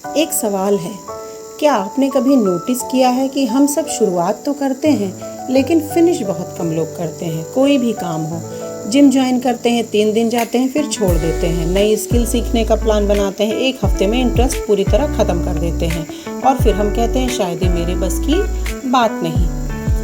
एक सवाल है, क्या आपने कभी नोटिस किया है कि हम सब शुरुआत तो करते हैं लेकिन फिनिश बहुत कम लोग करते हैं। कोई भी काम हो, जिम ज्वाइन करते हैं, 3 दिन जाते हैं फिर छोड़ देते हैं। नई स्किल सीखने का प्लान बनाते हैं, 1 हफ्ते में इंटरेस्ट पूरी तरह ख़त्म कर देते हैं और फिर हम कहते हैं शायद ये मेरे बस की बात नहीं।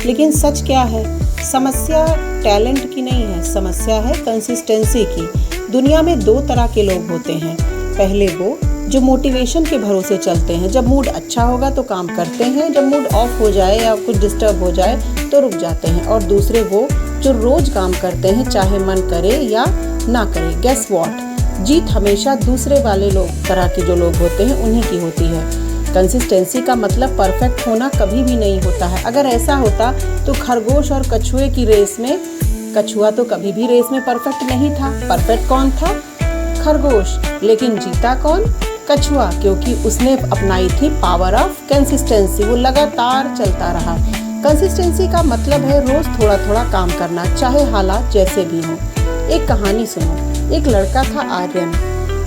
लेकिन सच क्या है? समस्या टैलेंट की नहीं है, समस्या है कंसिस्टेंसी की। दुनिया में 2 तरह के लोग होते हैं। पहले वो जो मोटिवेशन के भरोसे चलते हैं, जब मूड अच्छा होगा तो काम करते हैं, जब मूड ऑफ हो जाए या कुछ डिस्टर्ब हो जाए तो रुक जाते हैं। और दूसरे वो जो रोज़ काम करते हैं चाहे मन करे या ना करे। गेस व्हाट, जीत हमेशा दूसरे वाले तरह के जो लोग होते हैं उन्हीं की होती है। कंसिस्टेंसी का मतलब परफेक्ट होना कभी भी नहीं होता है। अगर ऐसा होता तो खरगोश और कछुए की रेस में, कछुआ तो कभी भी रेस में परफेक्ट नहीं था। परफेक्ट कौन था? खरगोश। लेकिन जीता कौन? कछुआ, क्योंकि उसने अपनाई थी पावर ऑफ कंसिस्टेंसी। वो लगातार चलता रहा। कंसिस्टेंसी का मतलब है रोज थोड़ा थोड़ा काम करना, चाहे हालात जैसे भी हों। एक कहानी सुनो। एक लड़का था आर्यन।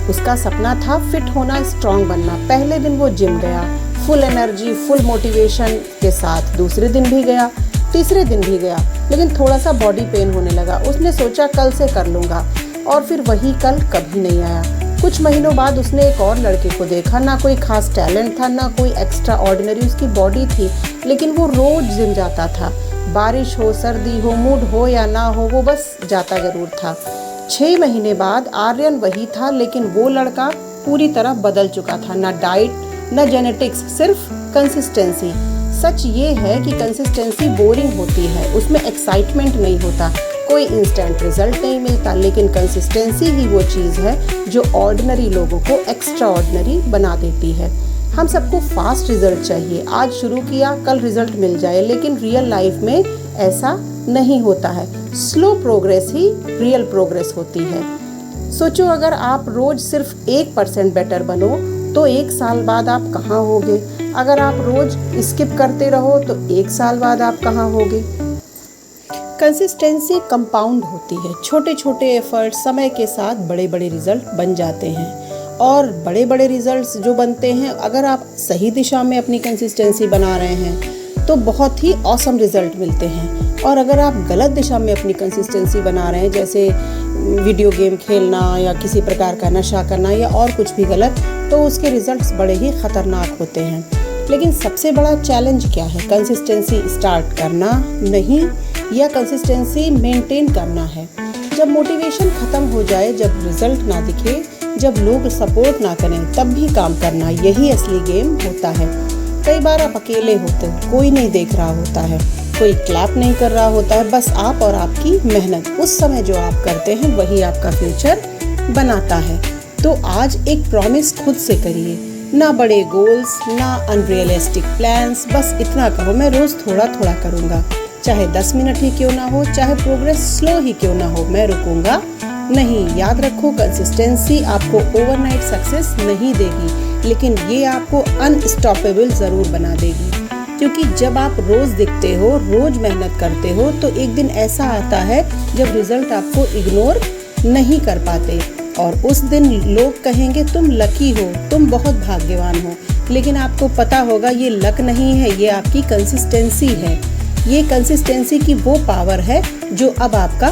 उसका सपना था फिट होना, स्ट्रांग बनना। पहले दिन वो जिम गया, फुल एनर्जी, फुल मोटिवेशन के साथ। दूसरे दिन भी गया, तीसरे दिन भी गया, लेकिन थोड़ा सा बॉडी पेन होने लगा। उसने सोचा कल से कर लूँगा, और फिर वही कल कभी नहीं आया। कुछ महीनों बाद उसने एक और लड़के को देखा। ना कोई खास टैलेंट था, ना कोई एक्स्ट्रा ऑर्डिनरी उसकी बॉडी थी, लेकिन वो रोज जिम जाता था। बारिश हो, सर्दी हो, मूड हो या ना हो, वो बस जाता जरूर था। 6 महीने बाद आर्यन वही था, लेकिन वो लड़का पूरी तरह बदल चुका था। ना डाइट, ना जेनेटिक्स, सिर्फ कंसिस्टेंसी। सच ये है कि कंसिस्टेंसी बोरिंग होती है, उसमें एक्साइटमेंट नहीं होता, कोई इंस्टेंट रिजल्ट नहीं मिलता। लेकिन कंसिस्टेंसी ही वो चीज़ है जो ऑर्डिनरी लोगों को एक्स्ट्रा ऑर्डिनरी बना देती है। हम सबको फास्ट रिजल्ट चाहिए, आज शुरू किया कल रिजल्ट मिल जाए, लेकिन रियल लाइफ में ऐसा नहीं होता है। स्लो प्रोग्रेस ही रियल प्रोग्रेस होती है। सोचो, अगर आप रोज सिर्फ 1% बेटर बनो तो 1 साल बाद आप कहाँ होगे? अगर आप रोज स्किप करते रहो तो 1 साल बाद आप कहाँ होगे? कंसिस्टेंसी कंपाउंड होती है। छोटे छोटे एफर्ट समय के साथ बड़े बड़े रिजल्ट बन जाते हैं, और बड़े बड़े रिजल्ट्स जो बनते हैं, अगर आप सही दिशा में अपनी कंसिस्टेंसी बना रहे हैं तो बहुत ही ऑसम रिजल्ट मिलते हैं। और अगर आप गलत दिशा में अपनी कंसिस्टेंसी बना रहे हैं, जैसे वीडियो गेम खेलना या किसी प्रकार का नशा करना या और कुछ भी गलत, तो उसके रिजल्ट्स बड़े ही ख़तरनाक होते हैं। लेकिन सबसे बड़ा चैलेंज क्या है? कंसिस्टेंसी स्टार्ट करना नहीं, या कंसिस्टेंसी मेंटेन करना है। जब मोटिवेशन ख़त्म हो जाए, जब रिजल्ट ना दिखे, जब लोग सपोर्ट ना करें, तब भी काम करना, यही असली गेम होता है। कई बार आप अकेले होते हो, कोई नहीं देख रहा होता है, कोई क्लैप नहीं कर रहा होता है, बस आप और आपकी मेहनत। उस समय जो आप करते हैं वही आपका फ्यूचर बनाता है। तो आज एक प्रॉमिस खुद से करिए, ना बड़े गोल्स, ना अनरियलिस्टिक प्लान्स, बस इतना कहो, मैं रोज़ थोड़ा थोड़ा करूँगा, चाहे 10 मिनट ही क्यों ना हो, चाहे प्रोग्रेस स्लो ही क्यों ना हो, मैं रुकूंगा नहीं। याद रखो, कंसिस्टेंसी आपको ओवरनाइट सक्सेस नहीं देगी, लेकिन ये आपको अनस्टॉपेबल ज़रूर बना देगी। क्योंकि जब आप रोज़ दिखते हो, रोज़ मेहनत करते हो, तो एक दिन ऐसा आता है जब रिजल्ट आपको इग्नोर नहीं कर पाते, और उस दिन लोग कहेंगे तुम लकी हो, तुम बहुत भाग्यवान हो। लेकिन आपको पता होगा ये लक नहीं है, ये आपकी कंसिस्टेंसी है। ये कंसिस्टेंसी की वो पावर है जो अब आपका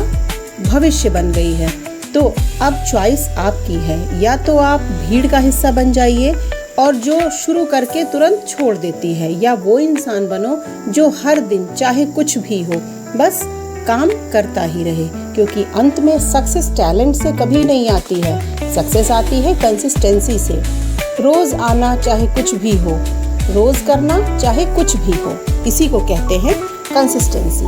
भविष्य बन गई है। तो अब चॉइस आपकी है, या तो आप भीड़ का हिस्सा बन जाइए और जो शुरू करके तुरंत छोड़ देती है, या वो इंसान बनो जो हर दिन चाहे कुछ भी हो बस काम करता ही रहे। क्योंकि अंत में सक्सेस टैलेंट से कभी नहीं आती है, सक्सेस आती है कंसिस्टेंसी से। रोज आना चाहे कुछ भी हो, रोज करना चाहे कुछ भी हो, इसी को कहते हैं कंसिस्टेंसी।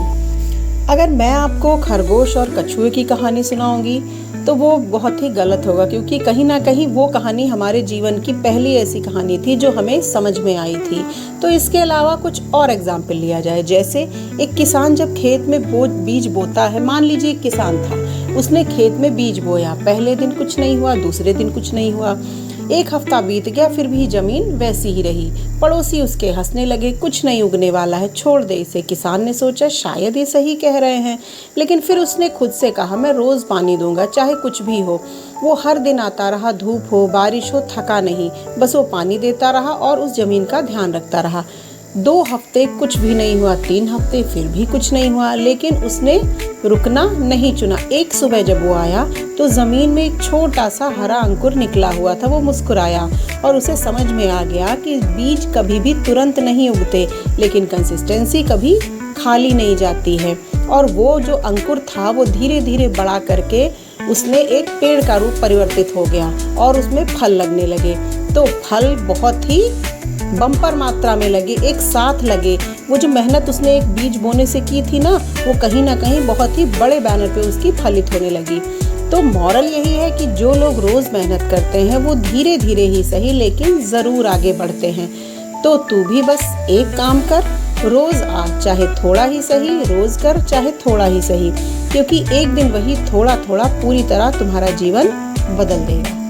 अगर मैं आपको खरगोश और कछुए की कहानी सुनाऊंगी तो वो बहुत ही गलत होगा, क्योंकि कहीं ना कहीं वो कहानी हमारे जीवन की पहली ऐसी कहानी थी जो हमें समझ में आई थी। तो इसके अलावा कुछ और एग्जाम्पल लिया जाए, जैसे एक किसान जब खेत में बीज बोता है। मान लीजिए एक किसान था, उसने खेत में बीज बोया, पहले दिन कुछ नहीं हुआ, दूसरे दिन कुछ नहीं हुआ, एक हफ्ता बीत गया, फिर भी जमीन वैसी ही रही। पड़ोसी उसके हंसने लगे, कुछ नहीं उगने वाला है, छोड़ दे इसे। किसान ने सोचा शायद ये सही कह रहे हैं, लेकिन फिर उसने खुद से कहा मैं रोज पानी दूंगा, चाहे कुछ भी हो। वो हर दिन आता रहा, धूप हो बारिश हो, थका नहीं, बस वो पानी देता रहा और उस जमीन का ध्यान रखता रहा। 2 हफ्ते कुछ भी नहीं हुआ, 3 हफ्ते फिर भी कुछ नहीं हुआ, लेकिन उसने रुकना नहीं चुना। एक सुबह जब वो आया तो जमीन में एक छोटा सा हरा अंकुर निकला हुआ था। वो मुस्कुराया और उसे समझ में आ गया कि बीज कभी भी तुरंत नहीं उगते, लेकिन कंसिस्टेंसी कभी खाली नहीं जाती है। और वो जो अंकुर था वो धीरे धीरे बड़ा करके उसने एक पेड़ का रूप परिवर्तित हो गया और उसमें फल लगने लगे। तो फल बहुत ही बम्पर मात्रा में लगे, एक साथ लगे। वो जो मेहनत उसने एक बीज बोने से की थी ना, वो कहीं ना कहीं बहुत ही बड़े बैनर पे उसकी फलित होने लगी। तो मॉरल यही है कि जो लोग रोज मेहनत करते हैं वो धीरे धीरे ही सही लेकिन ज़रूर आगे बढ़ते हैं। तो तू भी बस एक काम कर, रोज आ, चाहे थोड़ा ही सही, रोज कर चाहे थोड़ा ही सही, क्योंकि एक दिन वही थोड़ा थोड़ा पूरी तरह तुम्हारा जीवन बदल देगा।